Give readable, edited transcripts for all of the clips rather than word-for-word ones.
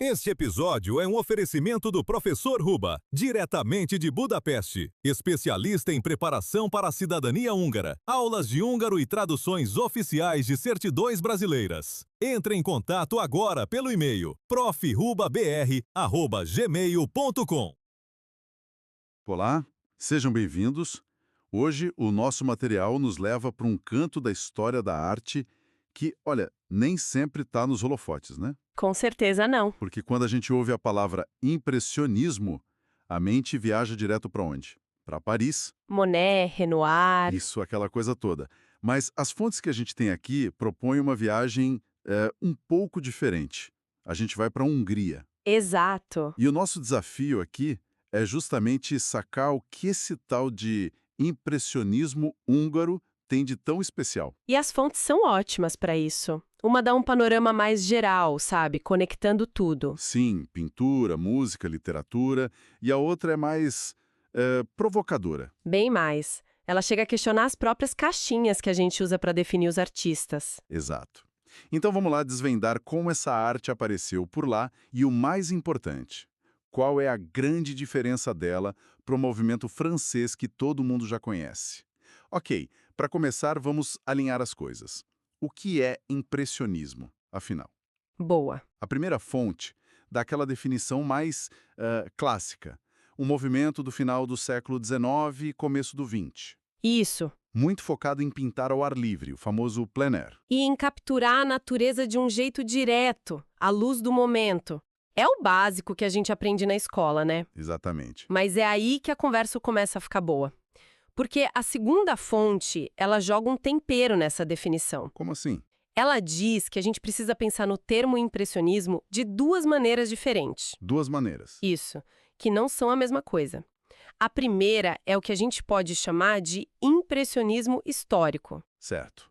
Este episódio é um oferecimento do Professor Ruba, diretamente de Budapeste, especialista em preparação para a cidadania húngara, aulas de húngaro e traduções oficiais de certidões brasileiras. Entre em contato agora pelo e-mail profrubabr@gmail.com. Olá, sejam bem-vindos. Hoje o nosso material nos leva para um canto da história da arte que, olha, nem sempre está nos holofotes, né? Com certeza não. Porque quando a gente ouve a palavra impressionismo, a mente viaja direto para onde? Para Paris. Monet, Renoir. Isso, aquela coisa toda. Mas as fontes que a gente tem aqui propõem uma viagem um pouco diferente. A gente vai para a Hungria. Exato. E o nosso desafio aqui é justamente sacar o que esse tal de impressionismo húngaro tem de tão especial. E as fontes são ótimas para isso. Uma dá um panorama mais geral, sabe? Conectando tudo. Sim, pintura, música, literatura. E a outra é mais provocadora. Bem mais. Ela chega a questionar as próprias caixinhas que a gente usa para definir os artistas. Exato. Então vamos lá desvendar como essa arte apareceu por lá e, o mais importante, qual é a grande diferença dela para o movimento francês que todo mundo já conhece. Ok, para começar, vamos alinhar as coisas. O que é impressionismo, afinal? Boa. A primeira fonte dá aquela definição mais clássica. Um movimento do final do século XIX e começo do XX. Isso. Muito focado em pintar ao ar livre, o famoso plein air. E em capturar a natureza de um jeito direto, à luz do momento. É o básico que a gente aprende na escola, né? Exatamente. Mas é aí que a conversa começa a ficar boa. Porque a segunda fonte, ela joga um tempero nessa definição. Como assim? Ela diz que a gente precisa pensar no termo impressionismo de duas maneiras diferentes. Duas maneiras. Isso, que não são a mesma coisa. A primeira é o que a gente pode chamar de impressionismo histórico. Certo.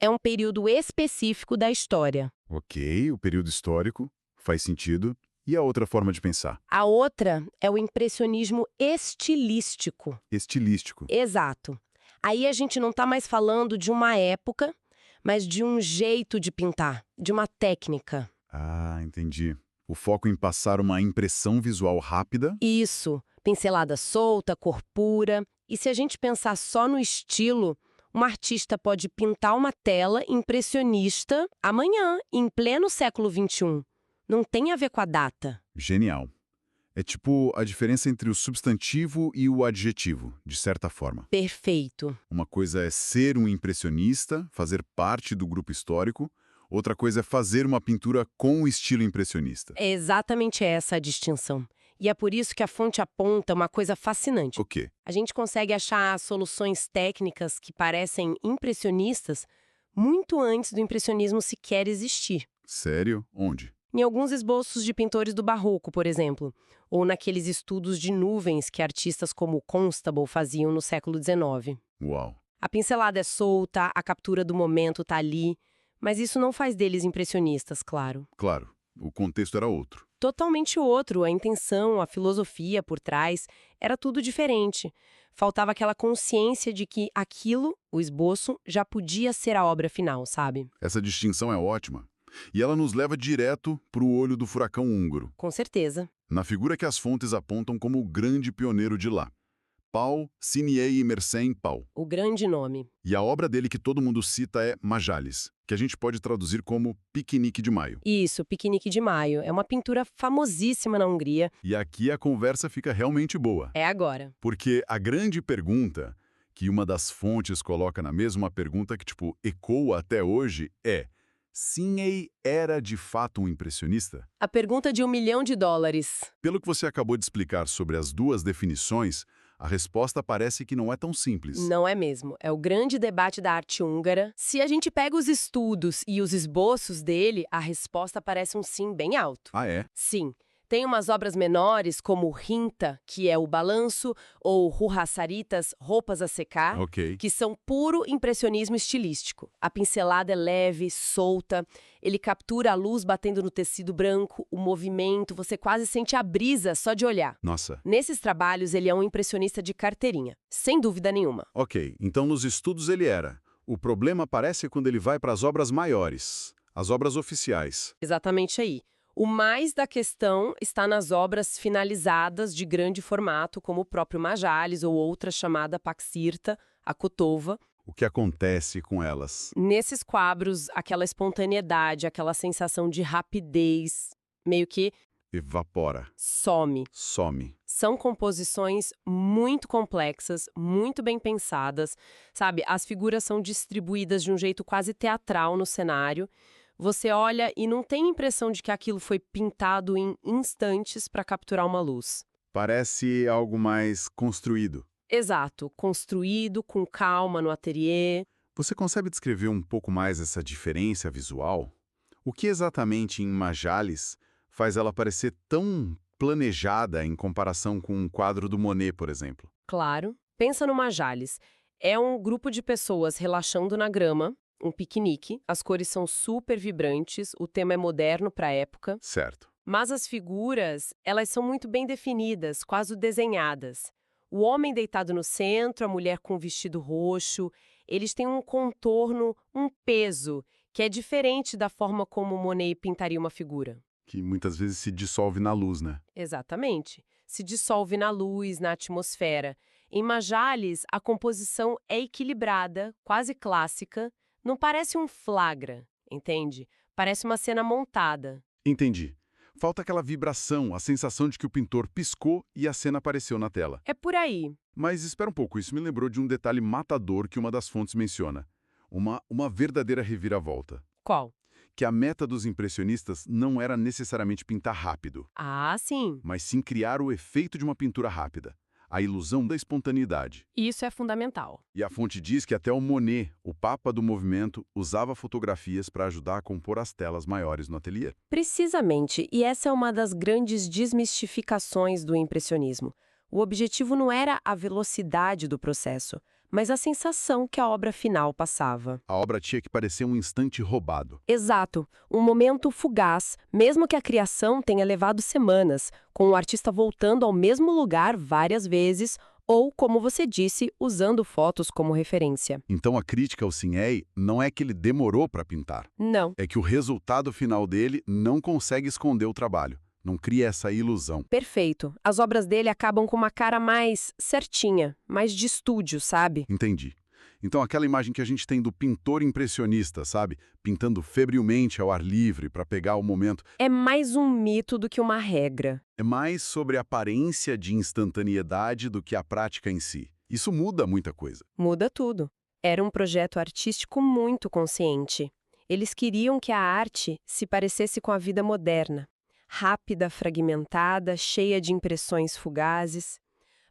É um período específico da história. Ok, o período histórico faz sentido. E a outra forma de pensar? A outra é o impressionismo estilístico. Estilístico. Exato. Aí a gente não está mais falando de uma época, mas de um jeito de pintar, de uma técnica. Ah, entendi. O foco em passar uma impressão visual rápida. Isso. Pincelada solta, cor pura. E se a gente pensar só no estilo, um artista pode pintar uma tela impressionista amanhã, em pleno século XXI. Não tem a ver com a data. Genial. É tipo a diferença entre o substantivo e o adjetivo, de certa forma. Perfeito. Uma coisa é ser um impressionista, fazer parte do grupo histórico. Outra coisa é fazer uma pintura com o estilo impressionista. É exatamente essa a distinção. E é por isso que a fonte aponta uma coisa fascinante. O quê? A gente consegue achar soluções técnicas que parecem impressionistas muito antes do impressionismo sequer existir. Sério? Onde? Em alguns esboços de pintores do Barroco, por exemplo, ou naqueles estudos de nuvens que artistas como Constable faziam no século XIX. Uau. A pincelada é solta, a captura do momento está ali, mas isso não faz deles impressionistas, claro. Claro, o contexto era outro. Totalmente outro, a intenção, a filosofia por trás, era tudo diferente. Faltava aquela consciência de que aquilo, o esboço, já podia ser a obra final, sabe? Essa distinção é ótima. E ela nos leva direto para o olho do furacão húngaro. Com certeza. Na figura que as fontes apontam como o grande pioneiro de lá. Paul Siniei Mersenne Paul. O grande nome. E a obra dele que todo mundo cita é Majalis, que a gente pode traduzir como Piquenique de Maio. Isso, Piquenique de Maio. É uma pintura famosíssima na Hungria. E aqui a conversa fica realmente boa. É agora. Porque a grande pergunta, que uma das fontes coloca na mesma pergunta que, ecoa até hoje, é: Siniei era de fato um impressionista? A pergunta de $1 milhão. Pelo que você acabou de explicar sobre as duas definições, a resposta parece que não é tão simples. Não é mesmo. É o grande debate da arte húngara. Se a gente pega os estudos e os esboços dele, a resposta parece um sim bem alto. Ah, é? Sim. Tem umas obras menores, como Rinta, que é o balanço, ou Ruhasaritas, roupas a secar, Ok. que são puro impressionismo estilístico. A pincelada é leve, solta, ele captura a luz batendo no tecido branco, o movimento, você quase sente a brisa só de olhar. Nossa. Nesses trabalhos, ele é um impressionista de carteirinha, sem dúvida nenhuma. Ok, então nos estudos ele era. O problema aparece quando ele vai para as obras maiores, as obras oficiais. Exatamente aí. O mais da questão está nas obras finalizadas de grande formato, como o próprio Majalis ou outra chamada Paxirta, a Kotova. O que acontece com elas? Nesses quadros, aquela espontaneidade, aquela sensação de rapidez, meio que Evapora, some. some. São composições muito complexas, muito bem pensadas, sabe? As figuras são distribuídas de um jeito quase teatral no cenário. Você olha e não tem a impressão de que aquilo foi pintado em instantes para capturar uma luz. Parece algo mais construído. Exato, construído com calma no ateliê. Você consegue descrever um pouco mais essa diferença visual? O que exatamente em Majalis faz ela parecer tão planejada em comparação com um quadro do Monet, por exemplo? Claro. Pensa no Majalis. É um grupo de pessoas relaxando na grama, um piquenique. As cores são super vibrantes, o tema é moderno para a época. Certo. Mas as figuras, elas são muito bem definidas, quase desenhadas. O homem deitado no centro, a mulher com um vestido roxo, eles têm um contorno, um peso, que é diferente da forma como Monet pintaria uma figura. Que muitas vezes se dissolve na luz, né? Exatamente. Se dissolve na luz, na atmosfera. Em Majalis, a composição é equilibrada, quase clássica. Não parece um flagra, entende? Parece uma cena montada. Entendi. Falta aquela vibração, a sensação de que o pintor piscou e a cena apareceu na tela. É por aí. Mas espera um pouco, isso me lembrou de um detalhe matador que uma das fontes menciona. Uma verdadeira reviravolta. Qual? Que a meta dos impressionistas não era necessariamente pintar rápido, Ah, sim. mas sim criar o efeito de uma pintura rápida, a ilusão da espontaneidade. Isso é fundamental. E a fonte diz que até o Monet, o papa do movimento, usava fotografias para ajudar a compor as telas maiores no ateliê. Precisamente, e essa é uma das grandes desmistificações do impressionismo. O objetivo não era a velocidade do processo, mas a sensação que a obra final passava. A obra tinha que parecer um instante roubado. Exato, um momento fugaz, mesmo que a criação tenha levado semanas, com o artista voltando ao mesmo lugar várias vezes, ou, como você disse, usando fotos como referência. Então a crítica ao Signet não é que ele demorou para pintar, Não. é que o resultado final dele não consegue esconder o trabalho, não cria essa ilusão. Perfeito. As obras dele acabam com uma cara mais certinha, mais de estúdio, sabe? Entendi. Então aquela imagem que a gente tem do pintor impressionista, sabe? Pintando febrilmente ao ar livre para pegar o momento. É mais um mito do que uma regra. É mais sobre a aparência de instantaneidade do que a prática em si. Isso muda muita coisa. Muda tudo. Era um projeto artístico muito consciente. Eles queriam que a arte se parecesse com a vida moderna. Rápida, fragmentada, cheia de impressões fugazes.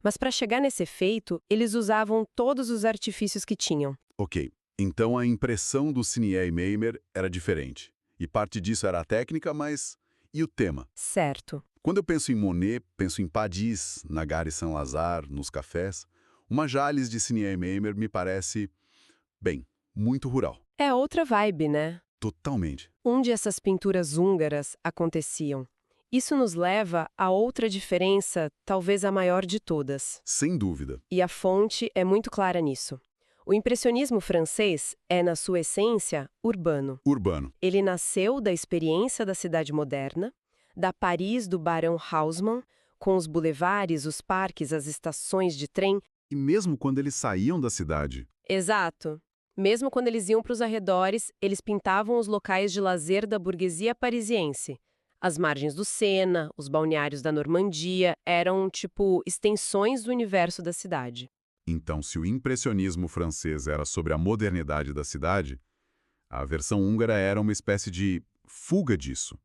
Mas para chegar nesse efeito, eles usavam todos os artifícios que tinham. Ok, então a impressão do Signet e Meimer era diferente. E parte disso era a técnica, mas e o tema? Certo. Quando eu penso em Monet, penso em Padis, Nagar e Saint-Lazare, nos cafés. Uma Jales de Signet e Meimer me parece, bem, muito rural. É outra vibe, né? Totalmente. Onde essas pinturas húngaras aconteciam. Isso nos leva a outra diferença, talvez a maior de todas. Sem dúvida. E a fonte é muito clara nisso. O impressionismo francês é, na sua essência, urbano. Urbano. Ele nasceu da experiência da cidade moderna, da Paris do Barão Haussmann, com os bulevares, os parques, as estações de trem. E mesmo quando eles saíam da cidade, Exato. Mesmo quando eles iam para os arredores, eles pintavam os locais de lazer da burguesia parisiense. As margens do Sena, os balneários da Normandia, eram, tipo, extensões do universo da cidade. então se o impressionismo francês era sobre a modernidade da cidade, a versão húngara era uma espécie de fuga disso.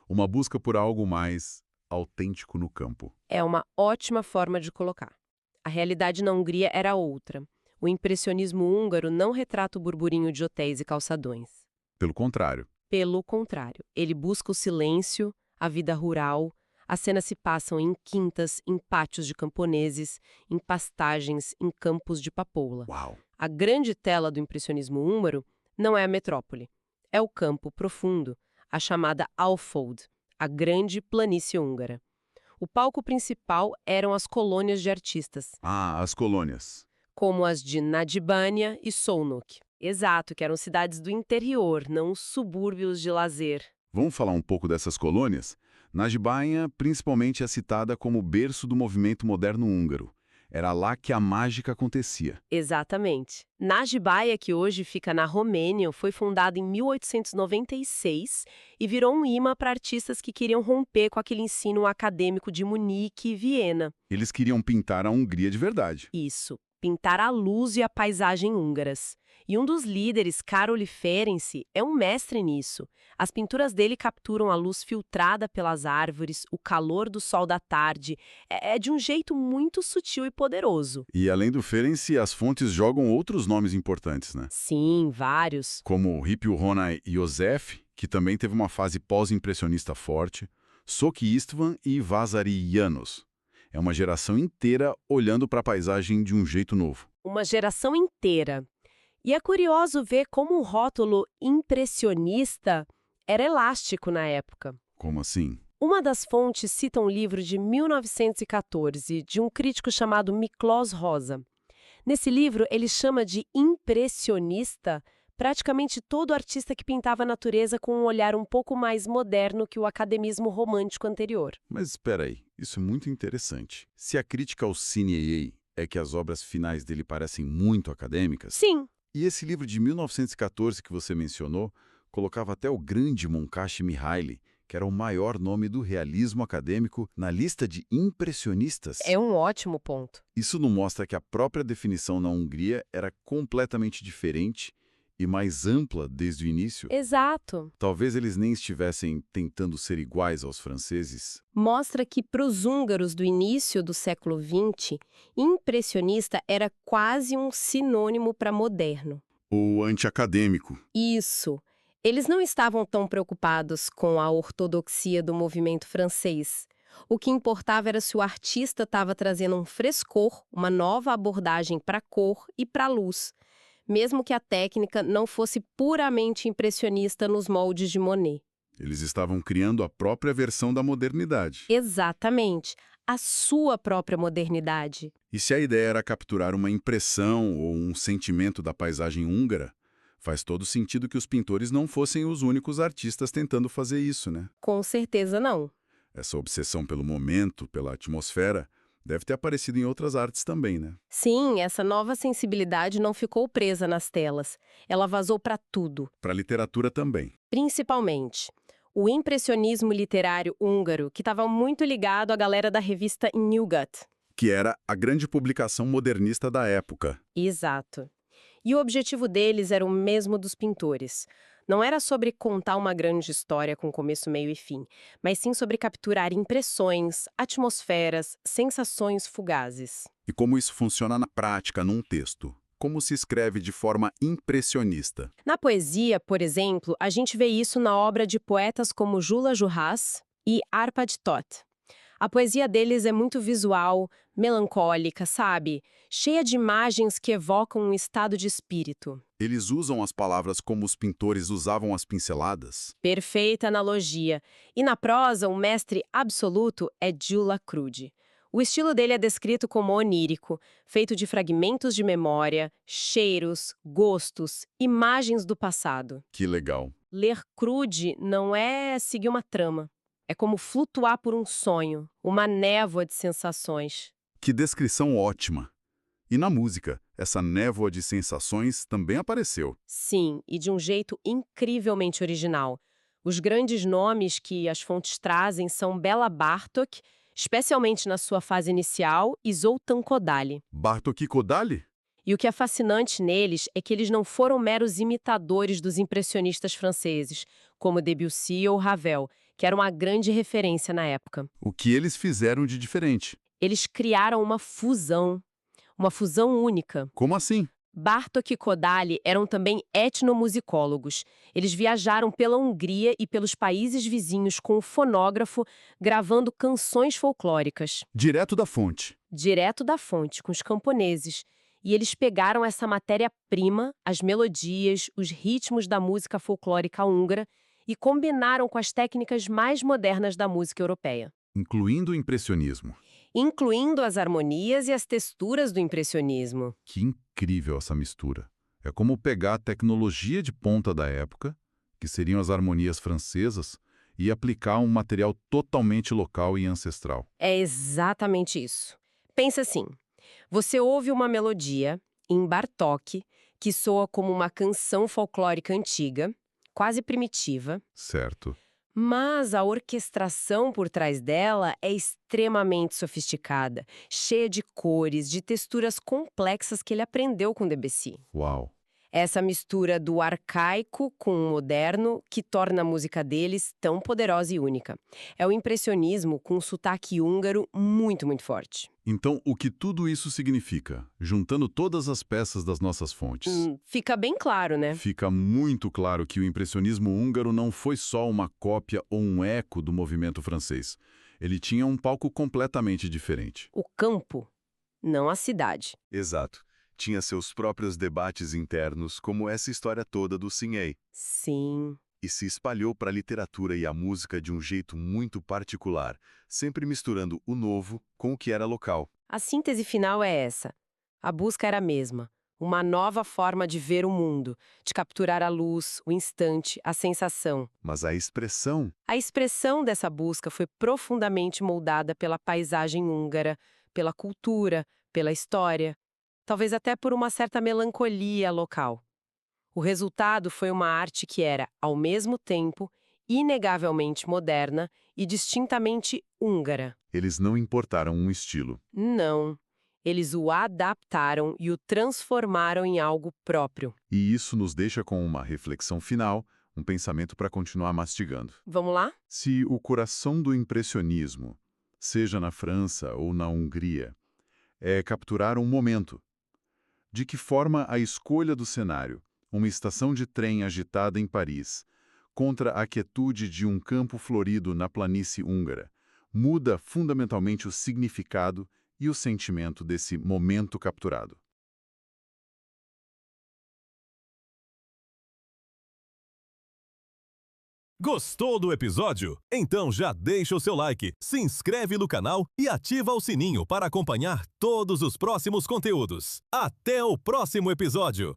Uma busca por algo mais autêntico no campo. É uma ótima forma de colocar. A realidade na Hungria era outra. O impressionismo húngaro não retrata o burburinho de hotéis e calçadões. Pelo contrário. Pelo contrário, ele busca o silêncio, a vida rural. As cenas se passam em quintas, em pátios de camponeses, em pastagens, em campos de papoula. Uau! A grande tela do impressionismo húngaro não é a metrópole. É o campo profundo, a chamada Alföld, a grande planície húngara. O palco principal eram as colônias de artistas, Ah, as colônias. como as de Nagybánya e Szolnok. Exato, que eram cidades do interior, não os subúrbios de lazer. Vamos falar um pouco dessas colônias? Najibaia, principalmente, é citada como berço do movimento moderno húngaro. Era lá que a mágica acontecia. Exatamente. Najibaia, que hoje fica na Romênia, foi fundada em 1896 e virou um imã para artistas que queriam romper com aquele ensino acadêmico de Munique e Viena. Eles queriam pintar a Hungria de verdade. Isso, pintar a luz e a paisagem húngaras. E um dos líderes, Károly Ferenc, é um mestre nisso. As pinturas dele capturam a luz filtrada pelas árvores, o calor do sol da tarde. É de um jeito muito sutil e poderoso. E além do Ferenc, as fontes jogam outros nomes importantes, né? Sim, vários. Como Ripio Rona Józef, que também teve uma fase pós-impressionista forte, Soki Istvan e Vasari János. É uma geração inteira olhando para a paisagem de um jeito novo. Uma geração inteira. E é curioso ver como o rótulo impressionista era elástico na época. Como assim? Uma das fontes cita um livro de 1914 de um crítico chamado Miklos Rosa. Nesse livro, ele chama de impressionista praticamente todo artista que pintava a natureza com um olhar um pouco mais moderno que o academismo romântico anterior. Mas espera aí, isso é muito interessante. Se a crítica ao Cine é que as obras finais dele parecem muito acadêmicas... Sim. E esse livro de 1914 que você mencionou colocava até o grande Moncachi Mihaly, que era o maior nome do realismo acadêmico, na lista de impressionistas. É um ótimo ponto. Isso não mostra que a própria definição na Hungria era completamente diferente e mais ampla desde o início? Exato. Talvez eles nem estivessem tentando ser iguais aos franceses. Mostra que para os húngaros do início do século XX, impressionista era quase um sinônimo para moderno. Ou anti-acadêmico. Isso. Eles não estavam tão preocupados com a ortodoxia do movimento francês. O que importava era se o artista estava trazendo um frescor, uma nova abordagem para a cor e para a luz, mesmo que a técnica não fosse puramente impressionista nos moldes de Monet. Eles estavam criando a própria versão da modernidade. Exatamente. A sua própria modernidade. E se a ideia era capturar uma impressão ou um sentimento da paisagem húngara, faz todo sentido que os pintores não fossem os únicos artistas tentando fazer isso, né? Com certeza não. Essa obsessão pelo momento, pela atmosfera, deve ter aparecido em outras artes também, né? Sim, essa nova sensibilidade não ficou presa nas telas. Ela vazou para tudo. Para a literatura também. Principalmente o impressionismo literário húngaro, que estava muito ligado à galera da revista Nyugat. Que era a grande publicação modernista da época. Exato. E o objetivo deles era o mesmo dos pintores. Não era sobre contar uma grande história com começo, meio e fim, mas sim sobre capturar impressões, atmosferas, sensações fugazes. E como isso funciona na prática, num texto? Como se escreve de forma impressionista? Na poesia, por exemplo, a gente vê isso na obra de poetas como Gyula Juhás e Arpad Tóth. A poesia deles é muito visual, melancólica, sabe? Cheia de imagens que evocam um estado de espírito. Eles usam as palavras como os pintores usavam as pinceladas? Perfeita analogia. E na prosa, o mestre absoluto é Gyula Krúdy. O estilo dele é descrito como onírico, feito de fragmentos de memória, cheiros, gostos, imagens do passado. Que legal. Ler Krúdy não é seguir uma trama. É como flutuar por um sonho, uma névoa de sensações. Que descrição ótima. E na música, essa névoa de sensações também apareceu. Sim, e de um jeito incrivelmente original. Os grandes nomes que as fontes trazem são Béla Bartók, especialmente na sua fase inicial, e Zoltán Kodály. Bartók e Kodály? E o que é fascinante neles é que eles não foram meros imitadores dos impressionistas franceses, como Debussy ou Ravel, que era uma grande referência na época. O que eles fizeram de diferente? Eles criaram uma fusão única. Como assim? Bartók e Kodály eram também etnomusicólogos. Eles viajaram pela Hungria e pelos países vizinhos com o fonógrafo, gravando canções folclóricas. Direto da fonte. Direto da fonte, com os camponeses. E eles pegaram essa matéria-prima, as melodias, os ritmos da música folclórica húngara e combinaram com as técnicas mais modernas da música europeia. Incluindo o impressionismo. Incluindo as harmonias e as texturas do impressionismo. Que incrível essa mistura. É como pegar a tecnologia de ponta da época que seriam as harmonias francesas, e aplicar um material totalmente local e ancestral. É exatamente isso. Pensa assim, você ouve uma melodia em Bartók que soa como uma canção folclórica antiga, quase primitiva, Certo. mas a orquestração por trás dela é extremamente sofisticada, cheia de cores, de texturas complexas que ele aprendeu com Debussy. Uau! Essa mistura do arcaico com o moderno que torna a música deles tão poderosa e única. É o impressionismo com um sotaque húngaro muito, muito forte. Então, o que tudo isso significa? Juntando todas as peças das nossas fontes. Fica bem claro, né? Fica muito claro que o impressionismo húngaro não foi só uma cópia ou um eco do movimento francês. Ele tinha um palco completamente diferente. O campo, não a cidade. Exato. Tinha seus próprios debates internos, como essa história toda do Sinhei, Sim. e se espalhou para a literatura e a música de um jeito muito particular, sempre misturando o novo com o que era local. A síntese final é essa. A busca era a mesma. Uma nova forma de ver o mundo, de capturar a luz, o instante, a sensação. Mas a expressão, A expressão dessa busca foi profundamente moldada pela paisagem húngara, pela cultura, pela história, talvez até por uma certa melancolia local. O resultado foi uma arte que era, ao mesmo tempo, inegavelmente moderna e distintamente húngara. Eles não importaram um estilo. Não. Eles o adaptaram e o transformaram em algo próprio. E isso nos deixa com uma reflexão final, um pensamento para continuar mastigando. Vamos lá? Se o coração do impressionismo, seja na França ou na Hungria, é capturar um momento, de que forma a escolha do cenário, uma estação de trem agitada em Paris, contra a quietude de um campo florido na planície húngara, muda fundamentalmente o significado e o sentimento desse momento capturado. Gostou do episódio? Então já deixa o seu like, se inscreve no canal e ativa o sininho para acompanhar todos os próximos conteúdos. Até o próximo episódio!